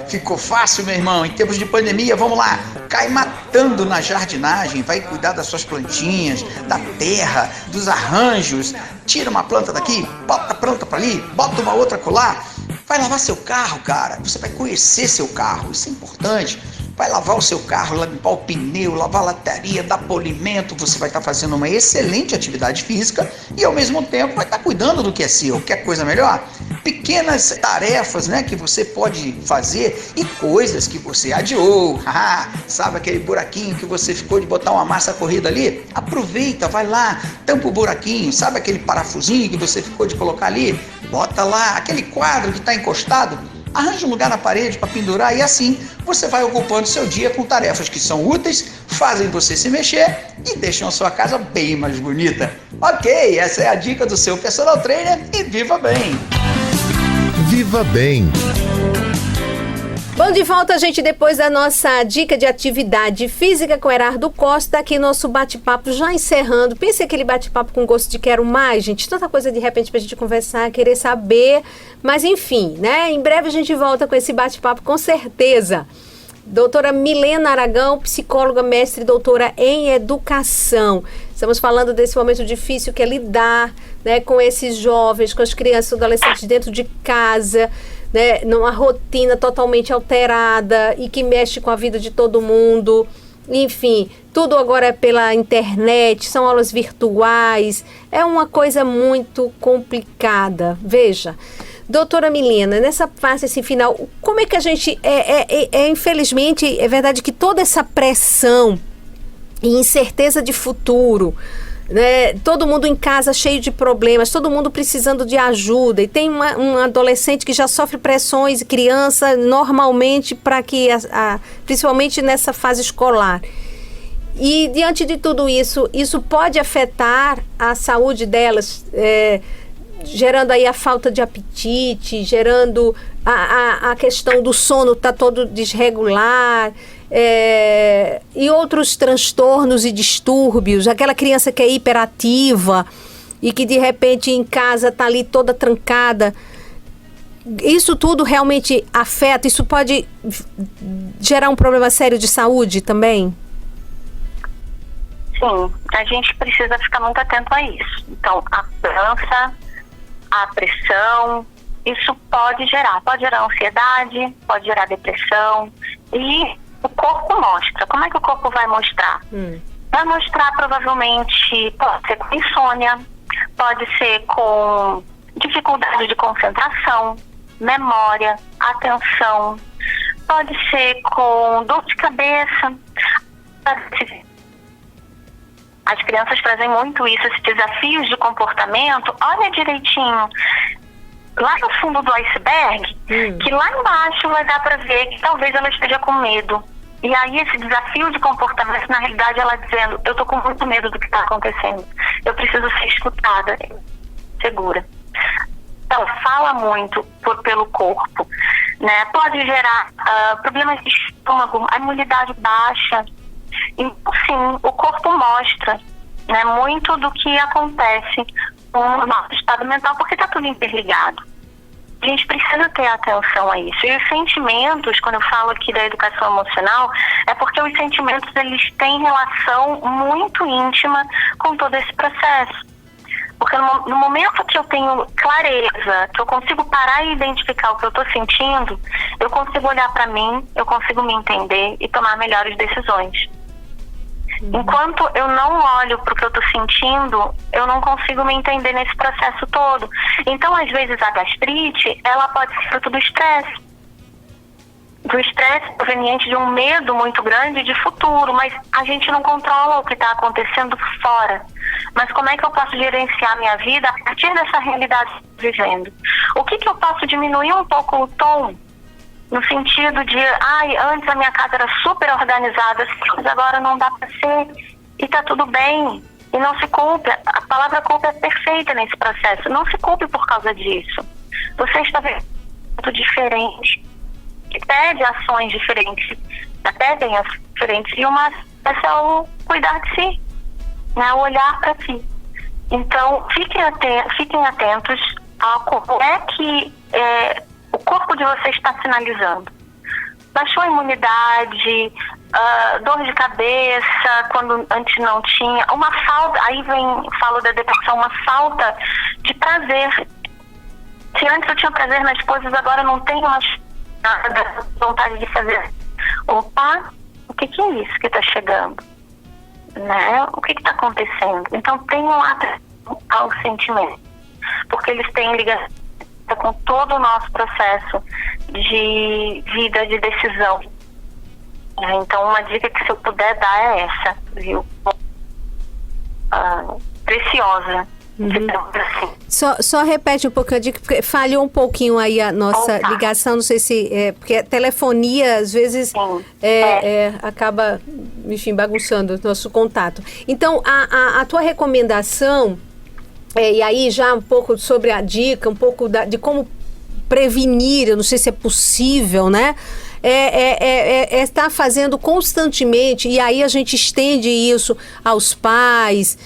Ficou fácil, meu irmão. Em tempos de pandemia, vamos lá. Cai matando na jardinagem, vai cuidar das suas plantinhas, da terra, dos arranjos. Tira uma planta daqui, bota a planta pra ali, bota uma outra colar. Vai lavar seu carro, cara. Você vai conhecer seu carro, isso é importante. Vai lavar o seu carro, limpar o pneu, lavar a lataria, dar polimento. Você vai estar fazendo uma excelente atividade física e ao mesmo tempo vai estar cuidando do que é seu. Quer coisa melhor? Pequenas tarefas, né, que você pode fazer e coisas que você adiou. Sabe aquele buraquinho que você ficou de botar uma massa corrida ali? Aproveita, vai lá, tampa o buraquinho. Sabe aquele parafusinho que você ficou de colocar ali? Bota lá. Aquele quadro que está encostado, arranje um lugar na parede para pendurar e assim você vai ocupando seu dia com tarefas que são úteis, fazem você se mexer e deixam a sua casa bem mais bonita. Ok, essa é a dica do seu personal trainer e viva bem! Viva Bem! Bom, de volta, gente, depois da nossa dica de atividade física com Erardo Costa, aqui nosso bate-papo já encerrando. Pense aquele bate-papo com gosto de quero mais, gente. Tanta coisa de repente pra gente conversar, querer saber. Mas enfim, né? Em breve a gente volta com esse bate-papo, com certeza. Doutora Milena Aragão, psicóloga, mestre e doutora em educação. Estamos falando desse momento difícil que é lidar, né, com esses jovens, com as crianças e adolescentes dentro de casa, né, numa rotina totalmente alterada e que mexe com a vida de todo mundo. Enfim, tudo agora é pela internet, são aulas virtuais, é uma coisa muito complicada. Veja, doutora Milena, nessa fase assim, final, como é que a gente, infelizmente, é verdade que toda essa pressão e incerteza de futuro, né, todo mundo em casa cheio de problemas, todo mundo precisando de ajuda, e tem um adolescente que já sofre pressões, criança, normalmente, para que, principalmente nessa fase escolar. E diante de tudo isso, isso pode afetar a saúde delas, gerando aí a falta de apetite, gerando a questão do sono tá todo desregular, e outros transtornos e distúrbios, aquela criança que é hiperativa e que de repente em casa tá ali toda trancada. Isso tudo realmente afeta? Isso pode gerar um problema sério de saúde também? Sim, a gente precisa ficar muito atento a isso. Então, a cobrança, a pressão, isso pode gerar ansiedade, pode gerar depressão, e o corpo mostra. Como é que o corpo vai mostrar? Vai mostrar provavelmente, pode ser com insônia, pode ser com dificuldade de concentração, memória, atenção, pode ser com dor de cabeça. As crianças trazem muito isso, esses desafios de comportamento. Olha direitinho, lá no fundo do iceberg, que lá embaixo vai dar para ver que talvez ela esteja com medo. E aí esse desafio de comportamento, na realidade, ela dizendo, eu tô com muito medo do que está acontecendo. Eu preciso ser escutada, segura. Ela fala muito pelo corpo, né? Pode gerar problemas de estômago, a imunidade baixa. Então, sim, o corpo mostra, né, muito do que acontece com o nosso estado mental, porque está tudo interligado. A gente precisa ter atenção a isso. E os sentimentos, quando eu falo aqui da educação emocional, é porque os sentimentos, eles têm relação muito íntima com todo esse processo. Porque no momento que eu tenho clareza, que eu consigo parar e identificar o que eu estou sentindo, eu consigo olhar para mim, eu consigo me entender e tomar melhores decisões. Enquanto eu não olho para o que eu estou sentindo, eu não consigo me entender nesse processo todo. Então, às vezes, a gastrite, ela pode ser fruto do estresse. Do estresse proveniente de um medo muito grande de futuro, mas a gente não controla o que está acontecendo fora. Mas como é que eu posso gerenciar a minha vida a partir dessa realidade que eu estou vivendo? O que eu posso diminuir um pouco o tom? No sentido de, antes a minha casa era super organizada, mas agora não dá para ser, e tá tudo bem. E não se culpe, a palavra culpa é perfeita nesse processo. Não se culpe por causa disso. Você está vivendo muito diferente, que pede ações diferentes, pedem ações diferentes, e uma é o cuidar de si, né? O olhar para si. Então, fiquem atentos a como é que o corpo de vocês está sinalizando. Baixou a imunidade, dor de cabeça, quando antes não tinha, uma falta, aí falo da depressão, uma falta de prazer. Se antes eu tinha prazer nas coisas, agora não tenho mais nada, vontade de fazer. Opa, o que é isso que está chegando? Né? O que está acontecendo? Então tenham atenção ao sentimento, porque eles têm ligação com todo o nosso processo de vida, de decisão. Então, uma dica que se eu puder dar é essa, viu? Preciosa. Só repete um pouco a dica, porque falhou um pouquinho aí a nossa ligação, não sei se porque a telefonia às vezes acaba, enfim, bagunçando o nosso contato. Então, a tua recomendação, e aí já um pouco sobre a dica, um pouco de como prevenir, eu não sei se é possível, né? Estar fazendo constantemente, e aí a gente estende isso aos pais,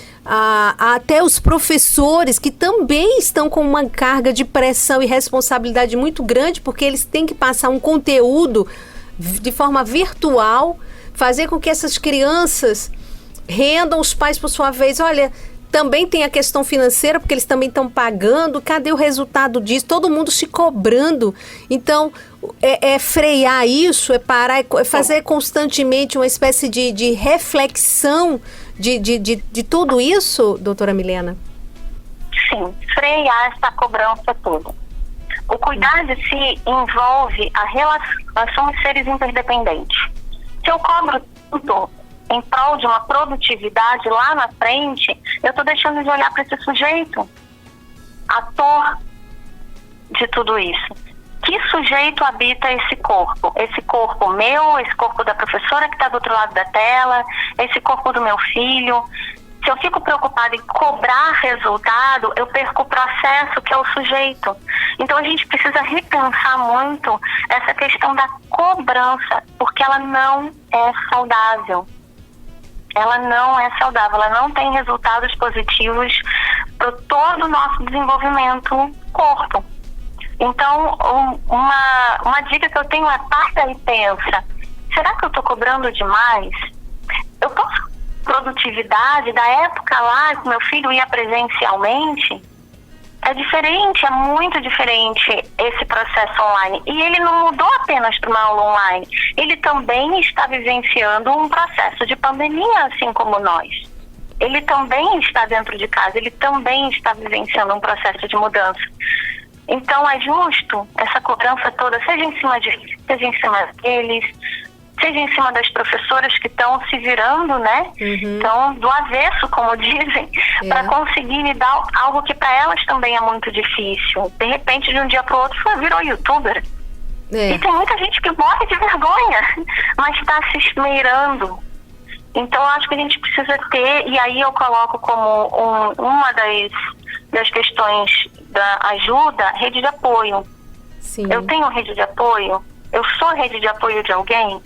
até os professores, que também estão com uma carga de pressão e responsabilidade muito grande, porque eles têm que passar um conteúdo de forma virtual, fazer com que essas crianças rendam, os pais por sua vez, olha... Também tem a questão financeira, porque eles também estão pagando. Cadê o resultado disso? Todo mundo se cobrando. Então, frear isso, parar, fazer constantemente uma espécie de reflexão de tudo isso, doutora Milena? Sim, frear essa cobrança toda. O cuidar de si envolve a relação. Nós somos seres interdependentes. Se eu cobro tudo em prol de uma produtividade lá na frente, eu estou deixando de olhar para esse sujeito, ator de tudo isso. Que sujeito habita esse corpo? Esse corpo meu, esse corpo da professora que está do outro lado da tela, esse corpo do meu filho. Se eu fico preocupada em cobrar resultado, eu perco o processo, que é o sujeito. Então a gente precisa repensar muito essa questão da cobrança, porque ela não é saudável. Ela não é saudável, ela não tem resultados positivos para todo o nosso desenvolvimento corpo. Então, uma dica que eu tenho é: parta e pensa, será que eu estou cobrando demais? Eu posso produtividade da época lá que meu filho ia presencialmente? É diferente, é muito diferente esse processo online. E ele não mudou apenas para uma aula online. Ele também está vivenciando um processo de pandemia, assim como nós. Ele também está dentro de casa, ele também está vivenciando um processo de mudança. Então é justo essa cobrança toda, seja em cima deles, seja em cima das professoras que estão se virando, né? Então, do avesso, como dizem, para conseguir me dar algo que para elas também é muito difícil. De repente, de um dia para o outro, virou youtuber. E tem muita gente que morre de vergonha, mas está se esmerando. Então, eu acho que a gente precisa ter, e aí eu coloco como uma das questões da ajuda, rede de apoio. Sim. Eu tenho rede de apoio? Eu sou rede de apoio de alguém?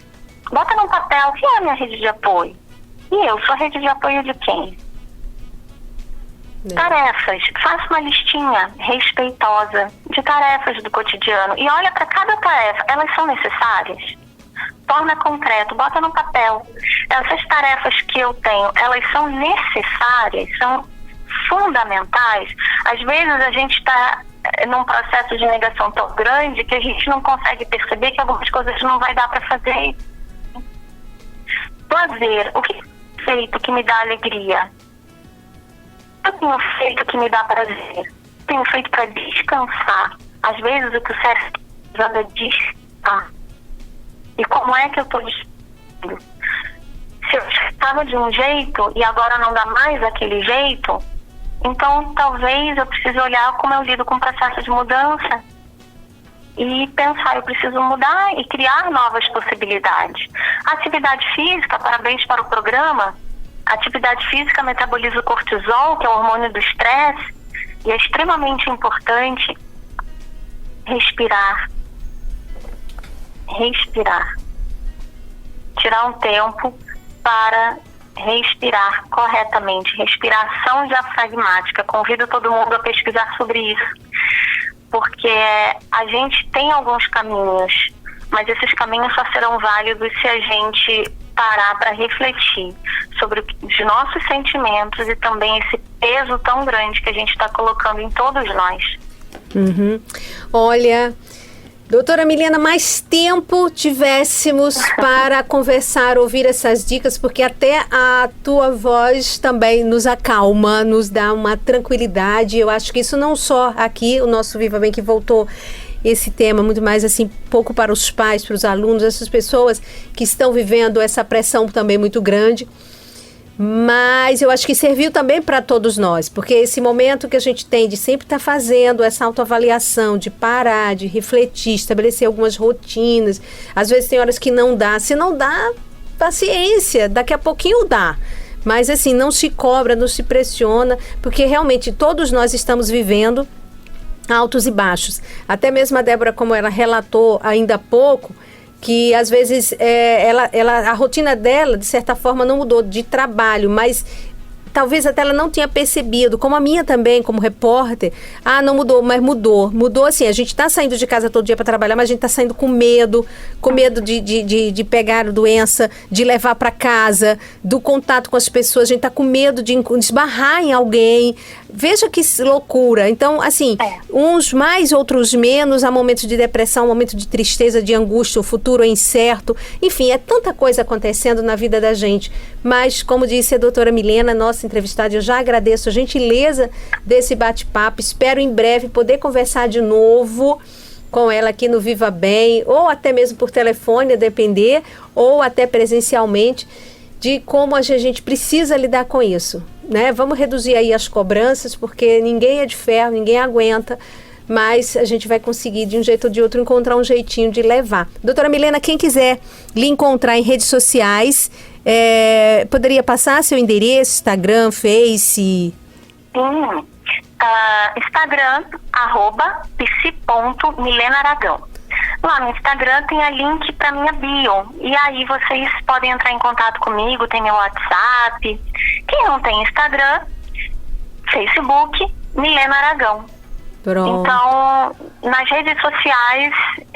Bota num papel, quem é a minha rede de apoio? E eu sou rede de apoio de quem? Tarefas. Faça uma listinha respeitosa de tarefas do cotidiano. E olha para cada tarefa. Elas são necessárias? Torna concreto, bota no papel. Essas tarefas que eu tenho, elas são necessárias? São fundamentais? Às vezes a gente está num processo de negação tão grande que a gente não consegue perceber que algumas coisas não vai dar para fazer. Lazer, o que eu tenho feito que me dá alegria? O que eu tenho feito que me dá prazer? Tenho feito para descansar. Às vezes o que o cérebro precisa é descansar. E como é que eu estou descansando? Se eu estava de um jeito e agora não dá mais aquele jeito, então talvez eu precise olhar como eu lido com o processo de mudança e pensar, eu preciso mudar e criar novas possibilidades. Atividade física, parabéns para o programa. Atividade física metaboliza o cortisol, que é o hormônio do estresse, e é extremamente importante respirar. Tirar um tempo para respirar corretamente. Respiração diafragmática. Convido todo mundo a pesquisar sobre isso, porque a gente tem alguns caminhos, mas esses caminhos só serão válidos se a gente parar para refletir sobre os nossos sentimentos e também esse peso tão grande que a gente está colocando em todos nós. Olha, doutora Milena, mais tempo tivéssemos para conversar, ouvir essas dicas, porque até a tua voz também nos acalma, nos dá uma tranquilidade. Eu acho que isso não só aqui, o nosso Viva Bem, que voltou esse tema muito mais assim, pouco para os pais, para os alunos, essas pessoas que estão vivendo essa pressão também muito grande. Mas eu acho que serviu também para todos nós, porque esse momento que a gente tem de sempre estar fazendo essa autoavaliação, de parar, de refletir, estabelecer algumas rotinas. Às vezes tem horas que não dá. Se não dá, paciência, daqui a pouquinho dá. Mas assim, não se cobra, não se pressiona, porque realmente todos nós estamos vivendo altos e baixos. Até mesmo a Débora, como ela relatou ainda há pouco, que às vezes a rotina dela, de certa forma, não mudou de trabalho, mas talvez até ela não tinha percebido, como a minha também, como repórter. Não mudou, mas mudou assim, a gente está saindo de casa todo dia para trabalhar, mas a gente está saindo com medo de pegar a doença, de levar para casa, do contato com as pessoas, a gente está com medo de esbarrar em alguém. Veja que loucura. Então, assim, uns mais, outros menos, há momentos de depressão, momentos de tristeza, de angústia, o futuro é incerto. Enfim, é tanta coisa acontecendo na vida da gente. Mas, como disse a doutora Milena, nossa entrevistada, eu já agradeço a gentileza desse bate-papo. Espero em breve poder conversar de novo com ela aqui no Viva Bem, ou até mesmo por telefone, a depender, ou até presencialmente, de como a gente precisa lidar com isso, né? Vamos reduzir aí as cobranças, porque ninguém é de ferro, ninguém aguenta, mas a gente vai conseguir, de um jeito ou de outro, encontrar um jeitinho de levar. Doutora Milena, quem quiser lhe encontrar em redes sociais, poderia passar seu endereço, Instagram, Face? Sim. Instagram, @psi.milenaragão. Lá no Instagram tem a link para minha bio. E aí vocês podem entrar em contato comigo, tem meu WhatsApp. Quem não tem Instagram, Facebook, Milena Aragão. Pronto. Então, nas redes sociais,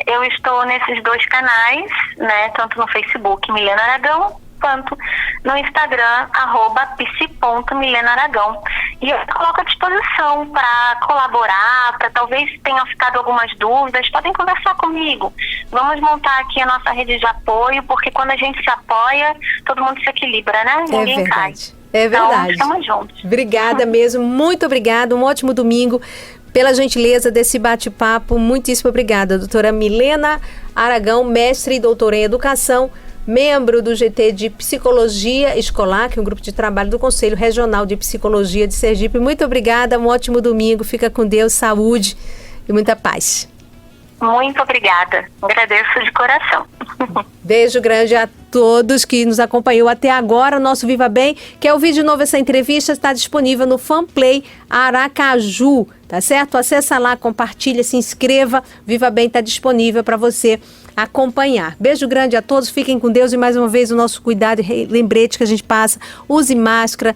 eu estou nesses 2 canais, né? Tanto no Facebook, Milena Aragão, quanto no Instagram, @psi.milenaaragão. E eu coloco à disposição para colaborar, para talvez tenham ficado algumas dúvidas, podem conversar comigo. Vamos montar aqui a nossa rede de apoio, porque quando a gente se apoia, todo mundo se equilibra, né? Ninguém cai. É verdade. Então, estamos juntos. Obrigada mesmo, muito obrigada, um ótimo domingo. Pela gentileza desse bate-papo, muitíssimo obrigada, doutora Milena Aragão, mestre e doutora em educação, membro do GT de Psicologia Escolar, que é um grupo de trabalho do Conselho Regional de Psicologia de Sergipe. Muito obrigada, um ótimo domingo, fica com Deus, saúde e muita paz. Muito obrigada, agradeço de coração. Beijo grande a todos que nos acompanhou até agora, o nosso Viva Bem. Quer ouvir de novo essa entrevista? Está disponível no Fanplay Aracaju, tá certo? Acessa lá, compartilha, se inscreva. Viva Bem está disponível para você acompanhar. Beijo grande a todos, fiquem com Deus e mais uma vez o nosso cuidado e lembrete que a gente passa, use máscara,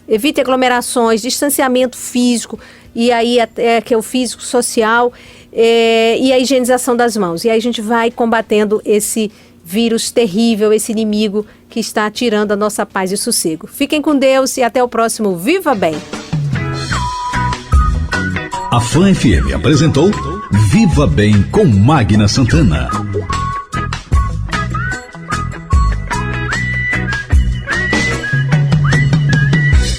evite aglomerações, distanciamento físico e aí até que é o físico social e a higienização das mãos. E aí a gente vai combatendo esse vírus terrível, esse inimigo que está tirando a nossa paz e sossego. Fiquem com Deus e até o próximo Viva Bem. A Fã FM apresentou Viva Bem com Magna Santana.